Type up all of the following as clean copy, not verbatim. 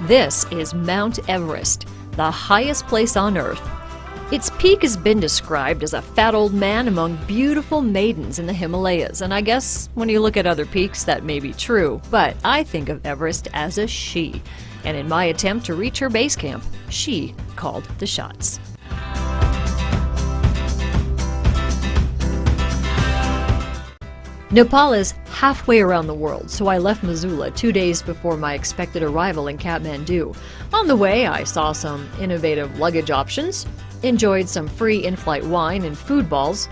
This is Mount Everest, the highest place on Earth. Its peak has been described as a fat old man among beautiful maidens in the Himalayas, and I guess when you look at other peaks that may be true, but I think of Everest as a she, and in my attempt to reach her base camp, she called the shots. Nepal is halfway around the world, so I left Missoula 2 days before my expected arrival in Kathmandu. On the way, I saw some innovative luggage options, enjoyed some free in-flight wine and food balls,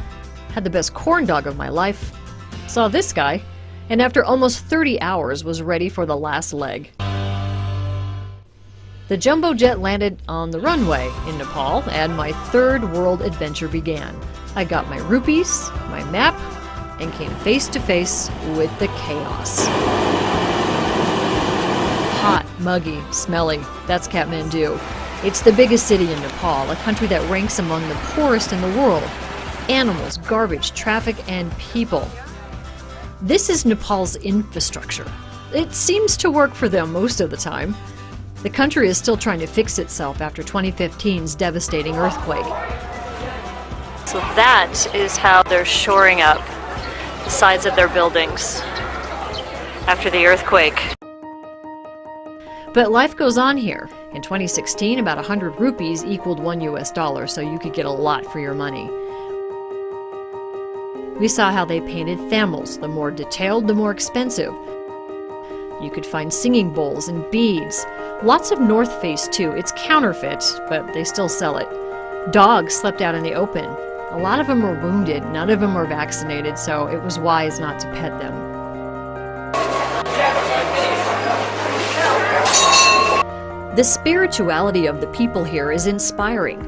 had the best corn dog of my life, saw this guy, and after almost 30 hours was ready for the last leg. The jumbo jet landed on the runway in Nepal, and my third world adventure began. I got my rupees, my map, and came face to face with the chaos. Hot, muggy, smelly, that's Kathmandu. It's the biggest city in Nepal, a country that ranks among the poorest in the world. Animals, garbage, traffic, and people. This is Nepal's infrastructure. It seems to work for them most of the time. The country is still trying to fix itself after 2015's devastating earthquake. So that is how they're shoring up the sides of their buildings after the earthquake. But life goes on here. In 2016, about 100 rupees equaled $1, so you could get a lot for your money. We saw how they painted Tamils. The more detailed, the more expensive. You could find singing bowls and beads. Lots of North Face too. It's counterfeit, but they still sell it. Dogs slept out in the open. A lot of them were wounded, none of them were vaccinated, so it was wise not to pet them. The spirituality of the people here is inspiring.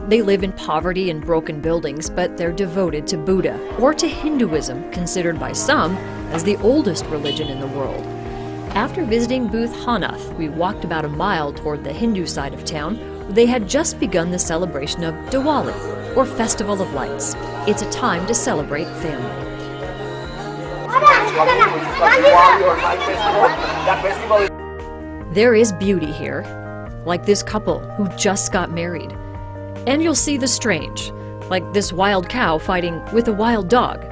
They live in poverty and broken buildings, but they're devoted to Buddha, or to Hinduism, considered by some as the oldest religion in the world. After visiting Booth Hanath, we walked about a mile toward the Hindu side of town, where they had just begun the celebration of Diwali, or Festival of Lights. It's a time to celebrate family. There is beauty here, like this couple who just got married. And you'll see the strange, like this wild cow fighting with a wild dog.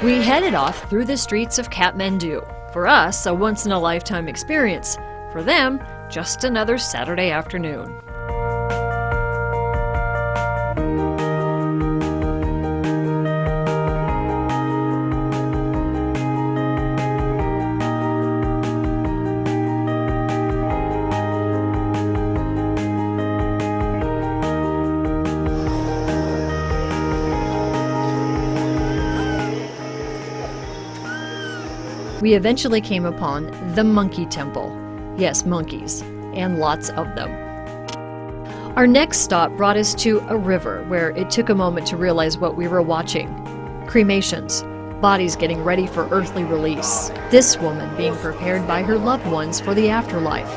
We headed off through the streets of Kathmandu. For us, a once-in-a-lifetime experience. For them, just another Saturday afternoon. We eventually came upon the Monkey Temple. Yes, monkeys, and lots of them. Our next stop brought us to a river where it took a moment to realize what we were watching. Cremations, bodies getting ready for earthly release. This woman being prepared by her loved ones for the afterlife.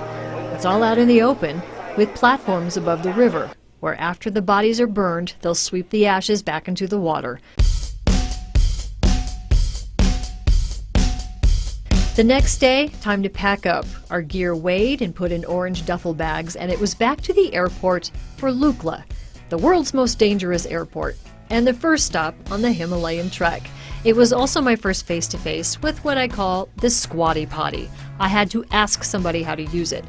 It's all out in the open, with platforms above the river, where after the bodies are burned, they'll sweep the ashes back into the water. The next day, time to pack up. Our gear weighed and put in orange duffel bags, and it was back to the airport for Lukla, the world's most dangerous airport, and the first stop on the Himalayan trek. It was also my first face-to-face with what I call the squatty potty. I had to ask somebody how to use it.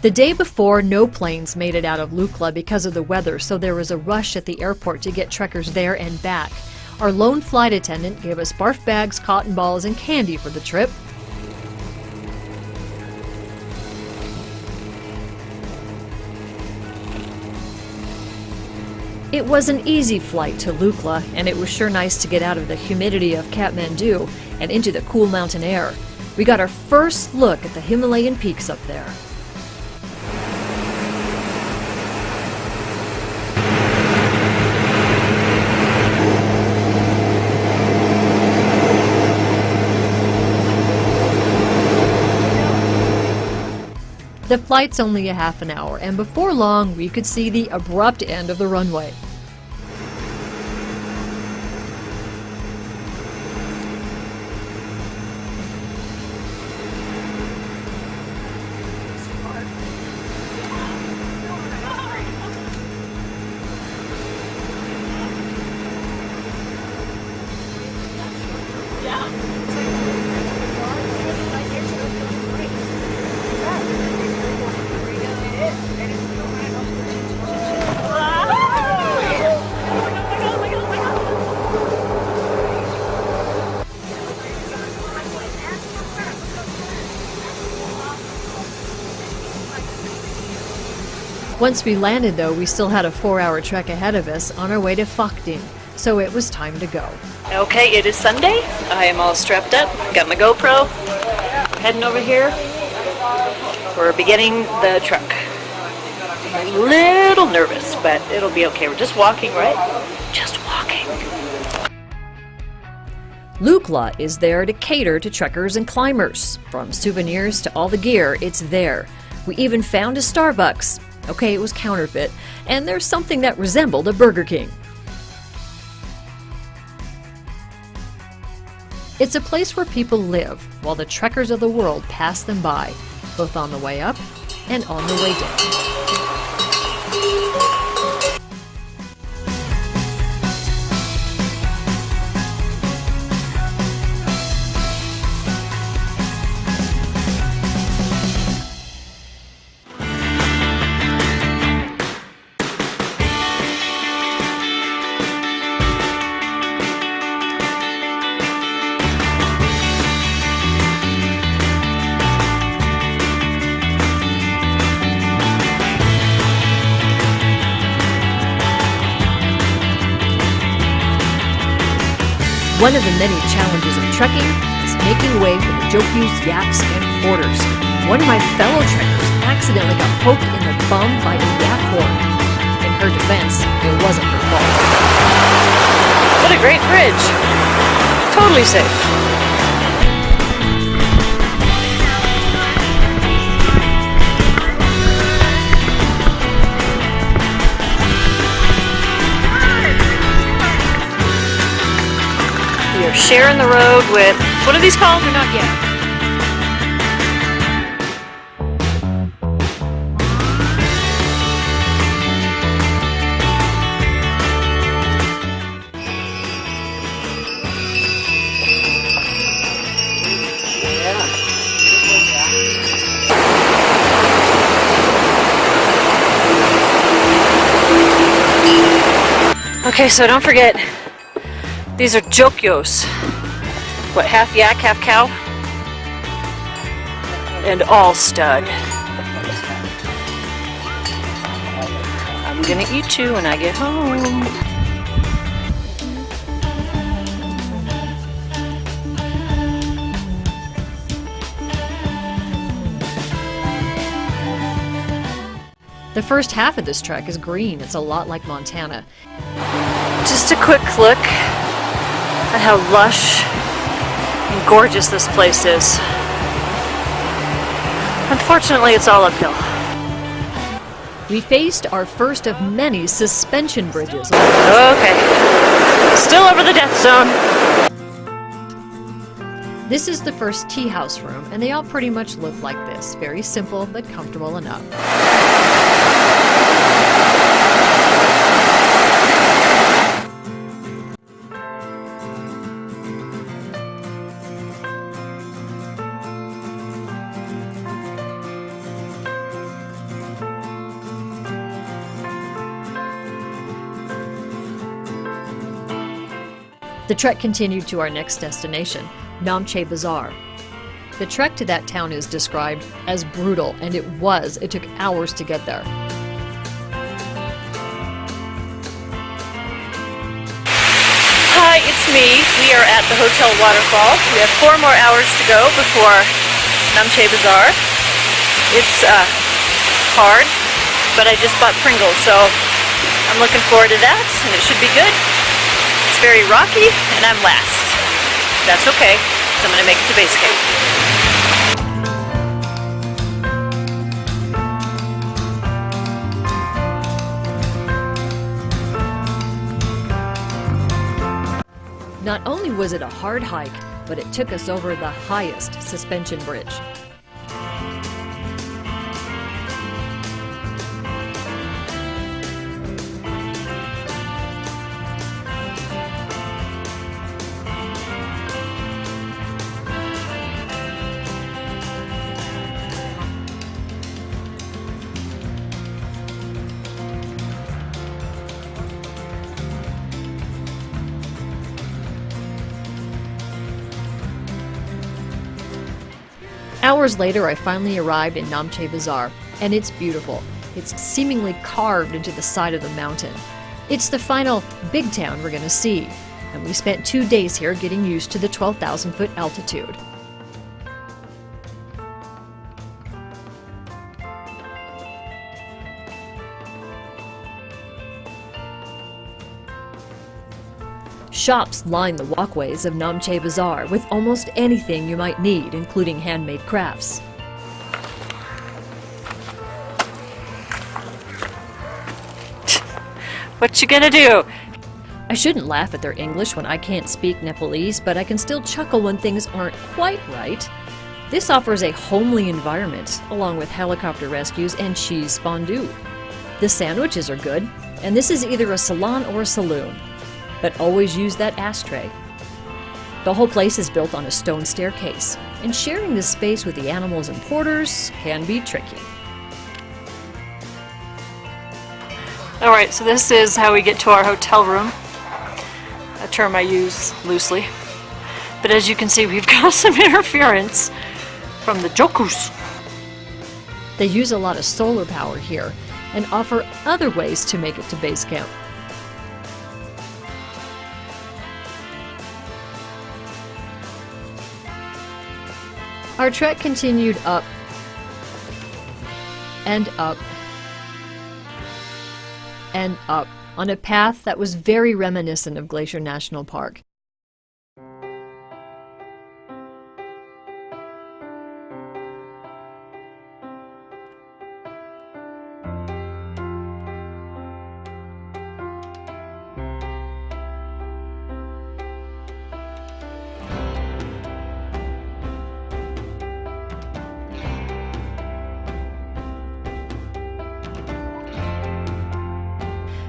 The day before, no planes made it out of Lukla because of the weather, so there was a rush at the airport to get trekkers there and back. Our lone flight attendant gave us barf bags, cotton balls, and candy for the trip. It was an easy flight to Lukla, and it was sure nice to get out of the humidity of Kathmandu and into the cool mountain air. We got our first look at the Himalayan peaks up there. The flight's only a half an hour, and before long, we could see the abrupt end of the runway. Once we landed, though, we still had a 4-hour trek ahead of us on our way to Fakding, so it was time to go. Okay, it is Sunday. I am all strapped up, got my GoPro, heading over here. We're beginning the trek. I'm a little nervous, but it'll be okay. We're just walking, right? Just walking. Lukla is there to cater to trekkers and climbers. From souvenirs to all the gear, it's there. We even found a Starbucks. Okay, it was counterfeit, and there's something that resembled a Burger King. It's a place where people live, while the trekkers of the world pass them by, both on the way up and on the way down. One of the many challenges of trekking is making way for the Jokyus, yaks, and porters. One of my fellow trekkers accidentally got poked in the bum by a yak horn. In her defense, it wasn't her fault. What a great bridge. Totally safe. We are sharing the road with, what are these called? They're not yet. Okay, so don't forget, these are Jokyos. What, half yak, half cow? And all stud. I'm gonna eat you when I get home. The first half of this trek is green. It's a lot like Montana. Just a quick look at how lush and gorgeous this place is. Unfortunately, it's all uphill. We faced our first of many suspension bridges. Okay. Still over the death zone. This is the first tea house room, and they all pretty much look like this. Very simple, but comfortable enough. The trek continued to our next destination, Namche Bazaar. The trek to that town is described as brutal, and it was. It took hours to get there. Hi, it's me. We are at the Hotel Waterfall. We have 4 more hours to go before Namche Bazaar. It's hard, but I just bought Pringles, so I'm looking forward to that, and it should be good. It's very rocky, and I'm last. That's okay, so I'm going to make it to base camp. Not only was it a hard hike, but it took us over the highest suspension bridge. Hours later, I finally arrived in Namche Bazaar, and it's beautiful. It's seemingly carved into the side of the mountain. It's the final big town we're going to see, and we spent 2 days here getting used to the 12,000-foot altitude. Shops line the walkways of Namche Bazaar with almost anything you might need, including handmade crafts. What you gonna do? I shouldn't laugh at their English when I can't speak Nepalese, but I can still chuckle when things aren't quite right. This offers a homely environment, along with helicopter rescues and cheese fondue. The sandwiches are good, and this is either a salon or a saloon. But always use that ashtray. The whole place is built on a stone staircase, and sharing this space with the animals and porters can be tricky. Alright, so this is how we get to our hotel room. A term I use loosely. But as you can see, we've got some interference from the Jokus. They use a lot of solar power here, and offer other ways to make it to base camp. Our trek continued up and up and up on a path that was very reminiscent of Glacier National Park.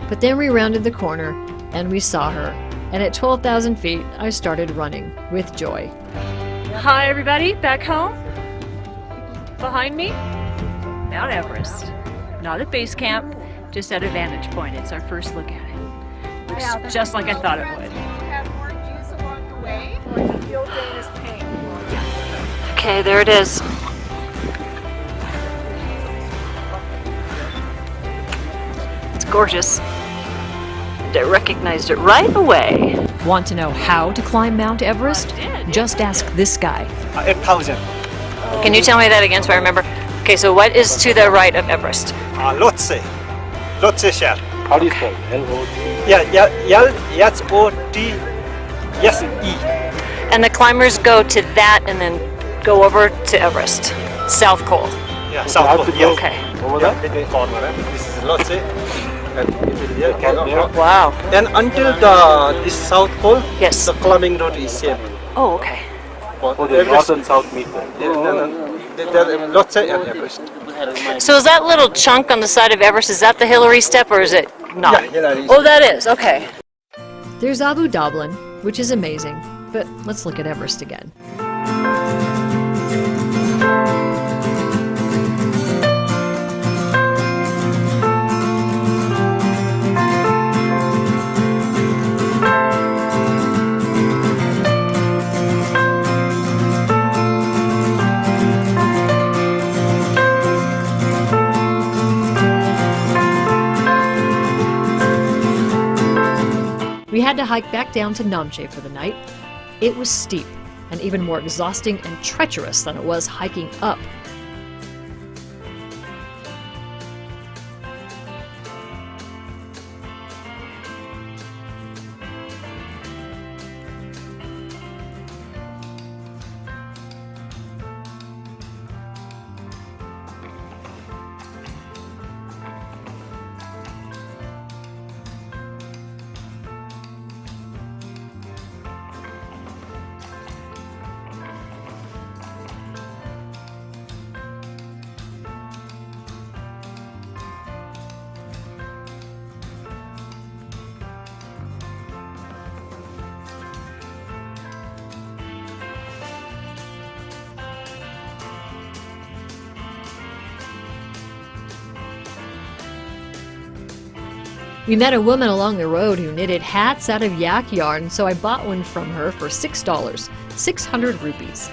But then we rounded the corner, and we saw her, and at 12,000 feet, I started running with joy. Hi everybody, back home. Behind me, Mount Everest. Not at base camp, just at a vantage point. It's our first look at it. Looks just like I thought it would. Have more juice along the way, or you feel Dana's pain? Okay, there it is. It's gorgeous. And I recognized it right away. Want to know how to climb Mount Everest? Just ask this guy. 8,000. Can you tell me that again so I remember? Okay, so what is to the right of Everest? Lhotse. Lhotse shell. How do you spell it? L-O-T? Yeah, L-H-O-T-S-E. And the climbers go to that and then go over to Everest. South Col. Yeah, I South have Pole. to go Yes. Okay. over Yeah, there? between corner. This is Lhotse. And it will be There? Wow. Then until this South Pole, Yes. the climbing road is same. Oh, okay. Oh, the north and south meet there. Lhotse and Everest. So is that little chunk on the side of Everest, is that the Hillary step or is it not? Yeah, Hillary. Oh, that is. Okay. There's Abu Dhabi, which is amazing, but let's look at Everest again. We had to hike back down to Namche for the night. It was steep and even more exhausting and treacherous than it was hiking up. We met a woman along the road who knitted hats out of yak yarn, so I bought one from her for $6, 600 rupees.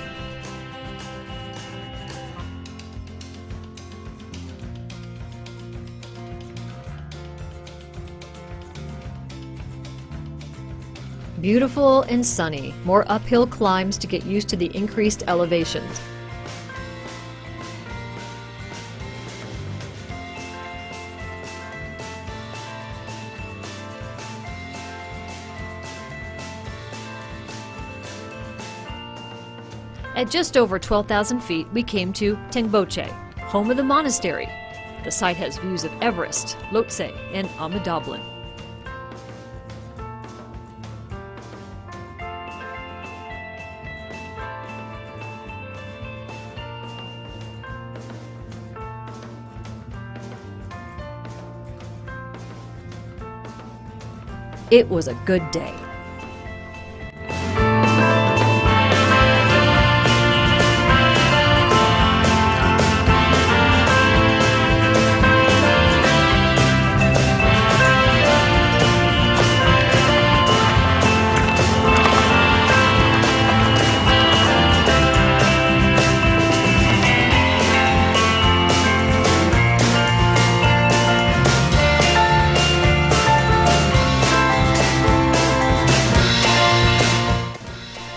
Beautiful and sunny, more uphill climbs to get used to the increased elevations. At just over 12,000 feet, we came to Tengboche, home of the monastery. The site has views of Everest, Lhotse, and Amadablin. It was a good day.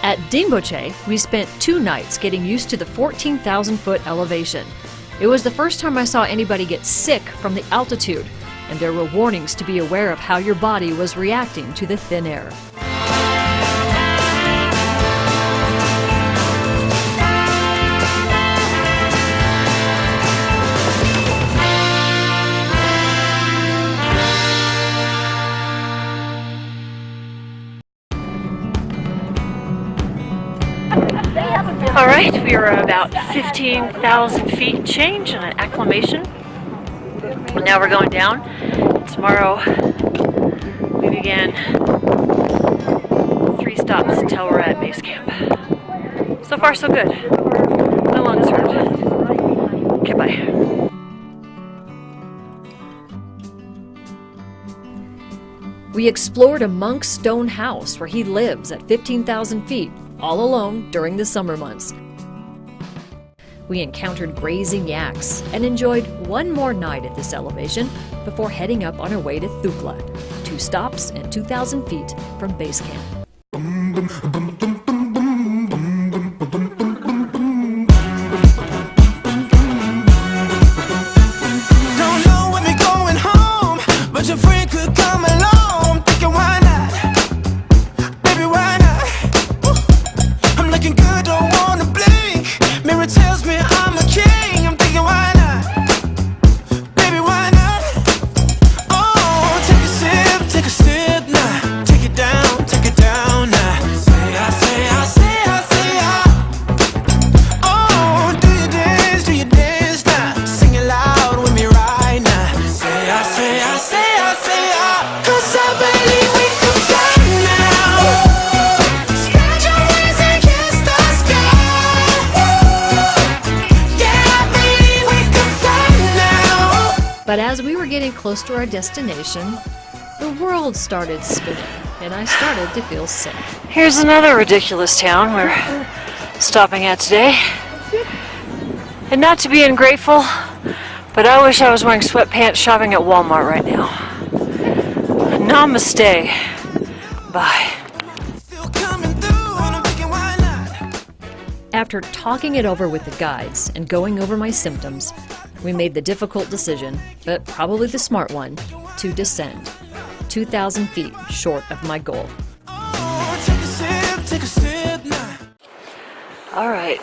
At Dingboche, we spent 2 nights getting used to the 14,000-foot elevation. It was the first time I saw anybody get sick from the altitude, and there were warnings to be aware of how your body was reacting to the thin air. All right, we are about 15,000 feet change and an acclimation. Now we're going down. Tomorrow we begin 3 stops until we're at base camp. So far so good. No lungs hurt. Okay, bye. We explored a monk's stone house where he lives at 15,000 feet, all alone during the summer months. We encountered grazing yaks and enjoyed one more night at this elevation before heading up on our way to Thukla, 2 stops and 2,000 feet from base camp. Don't know when we're going home, but your friend could come along. Thinking why not? Baby, why not? I'm looking good, don't wanna blink. Mirror tells me I'm a king. I'm thinking why not? Baby, why not? Oh, take a sip now. Take it down now. Say I. Oh, do you dance now? Sing it loud with me right now. Say I. 'Cause I believe we can fly now. Spread your wings and kiss the sky. Yeah, I believe we can fly now. But as we were getting close to our destination, the world started spinning, and I started to feel sick. Here's another ridiculous town we're stopping at today. And not to be ungrateful, but I wish I was wearing sweatpants shopping at Walmart right now. Namaste. Bye. Still coming through, and I'm thinking why not? After talking it over with the guides and going over my symptoms, we made the difficult decision, but probably the smart one, to descend, 2,000 feet short of my goal. Oh, take a sip now. All right,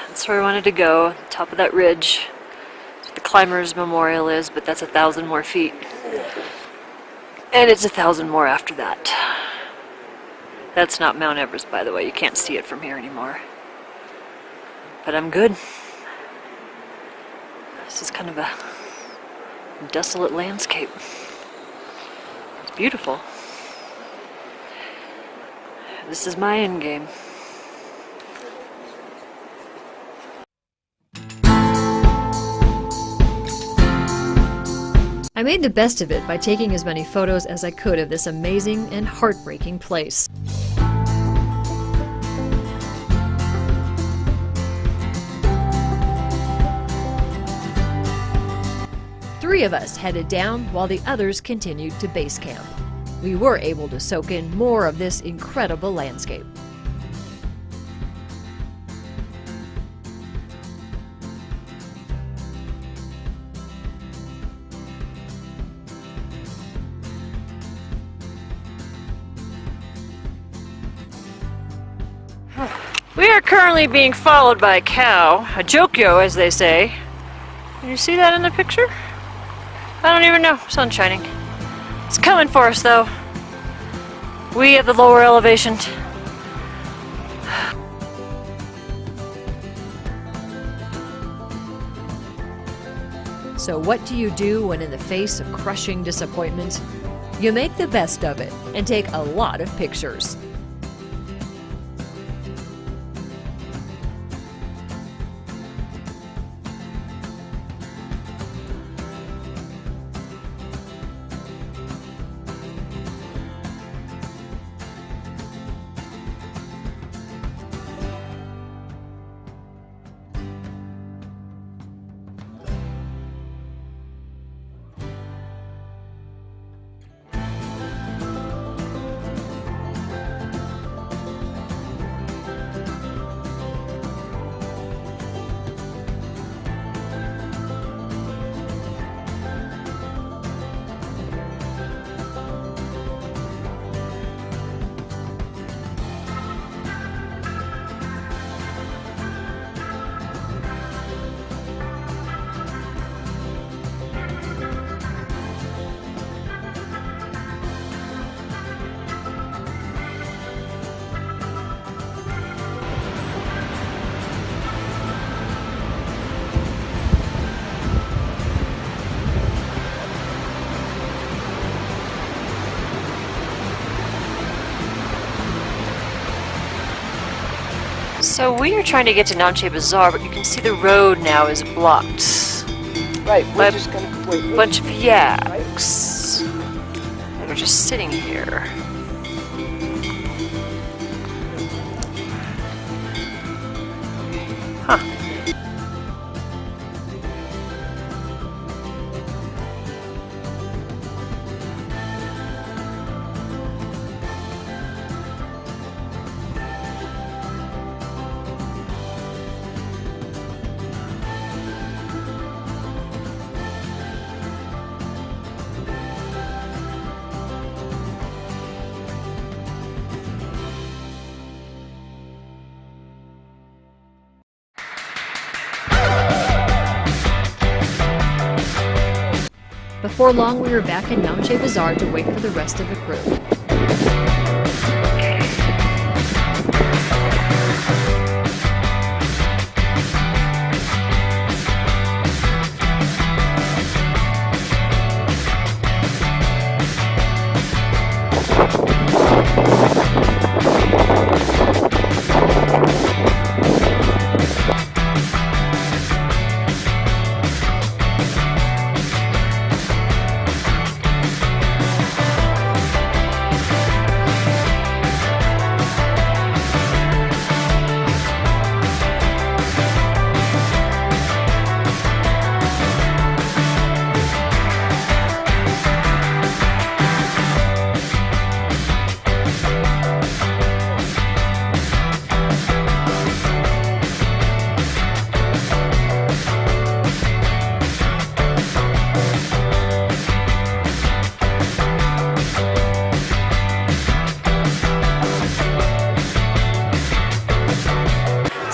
that's where I wanted to go, top of that ridge. That's what the Climbers Memorial is, but that's 1,000 more feet. And it's 1,000 more after that. That's not Mount Everest, by the way. You can't see it from here anymore. But I'm good. This is kind of a desolate landscape. It's beautiful. This is my end game. I made the best of it by taking as many photos as I could of this amazing and heartbreaking place. Three of us headed down while the others continued to base camp. we were able to soak in more of this incredible landscape. We are currently being followed by a cow, a jokyo as they say. Can you see that in the picture? I don't even know. Sun's shining. It's coming for us though. We at the lower elevation. So what do you do when in the face of crushing disappointment? You make the best of it and take a lot of pictures. So we are trying to get to Namche Bazaar, but you can see the road now is blocked. Right, By we're just gonna wait. a bunch of yaks. And we're just sitting here. Huh. Before long, we were back in Namche Bazaar to wait for the rest of the crew.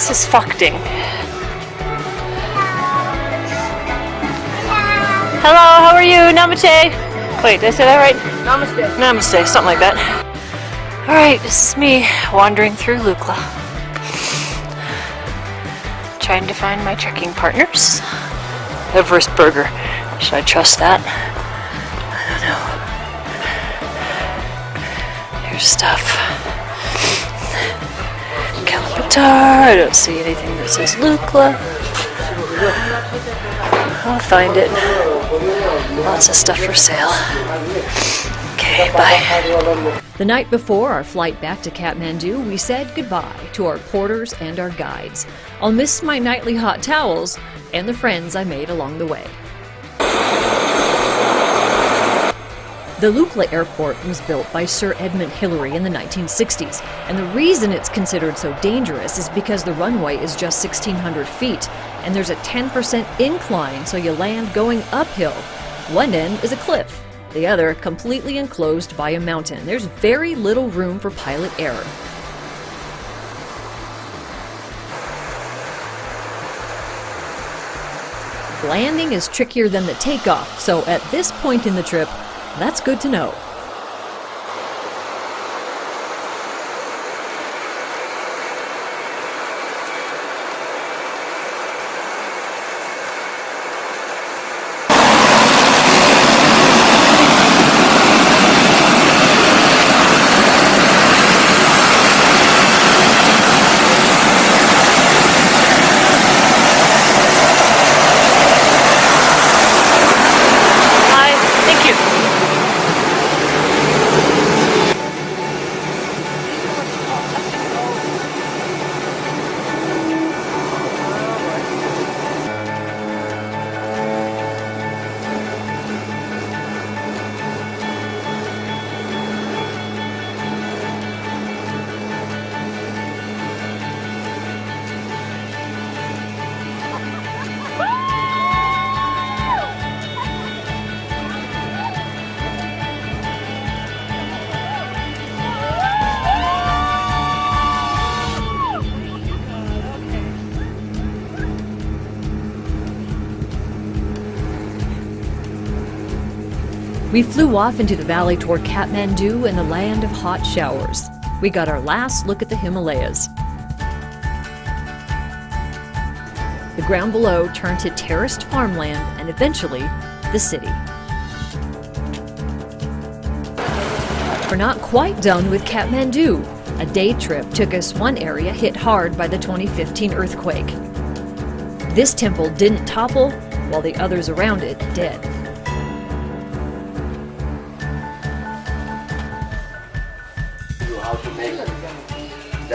This is fucking. Hello, how are you? Namaste. Wait, did I say that right? Namaste. Namaste, something like that. Alright, this is me wandering through Lukla. Trying to find my trekking partners. Everest Burger. Should I trust that? I don't know. Here's stuff. Kalapatar. I don't see anything that says Lukla. I'll find it. Lots of stuff for sale. Okay, bye. The night before our flight back to Kathmandu, we said goodbye to our porters and our guides. I'll miss my nightly hot towels and the friends I made along the way. The Lukla Airport was built by Sir Edmund Hillary in the 1960s, and the reason it's considered so dangerous is because the runway is just 1,600 feet, and there's a 10% incline, so you land going uphill. One end is a cliff, the other completely enclosed by a mountain. There's very little room for pilot error. Landing is trickier than the takeoff, so at this point in the trip, that's good to know. We flew off into the valley toward Kathmandu and the land of hot showers. We got our last look at the Himalayas. The ground below turned to terraced farmland and eventually the city. We're not quite done with Kathmandu. A day trip took us one area hit hard by the 2015 earthquake. This temple didn't topple, while the others around it did.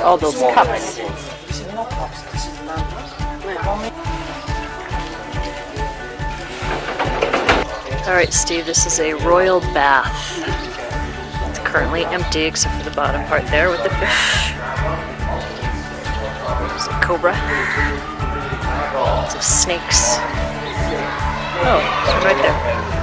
All those cups. All right, Steve, this is a royal bath. It's currently empty except for the bottom part there with the fish. There's a cobra. Lots of snakes. Oh, it's right there.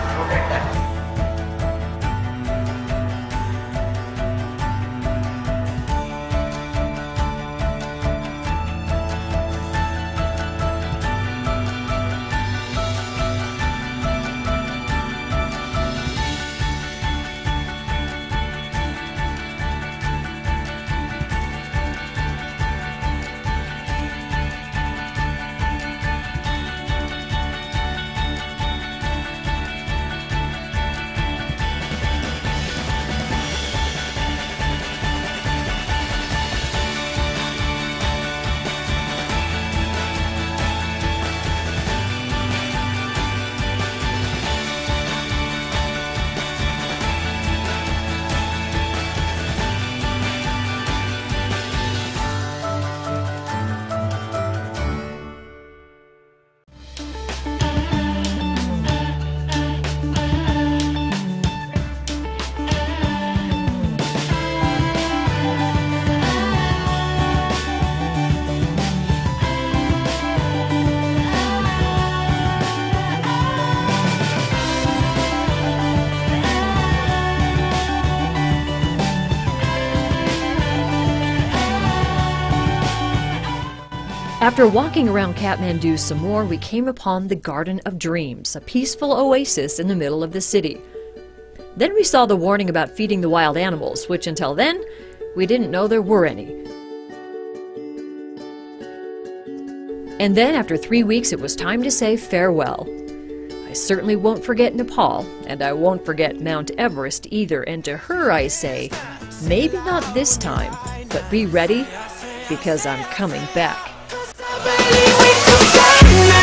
After walking around Kathmandu some more, we came upon the Garden of Dreams, a peaceful oasis in the middle of the city. Then we saw the warning about feeding the wild animals, which until then, we didn't know there were any. And then after 3 weeks, it was time to say farewell. I certainly won't forget Nepal, and I won't forget Mount Everest either, and to her I say, maybe not this time, but be ready, because I'm coming back. Baby, we could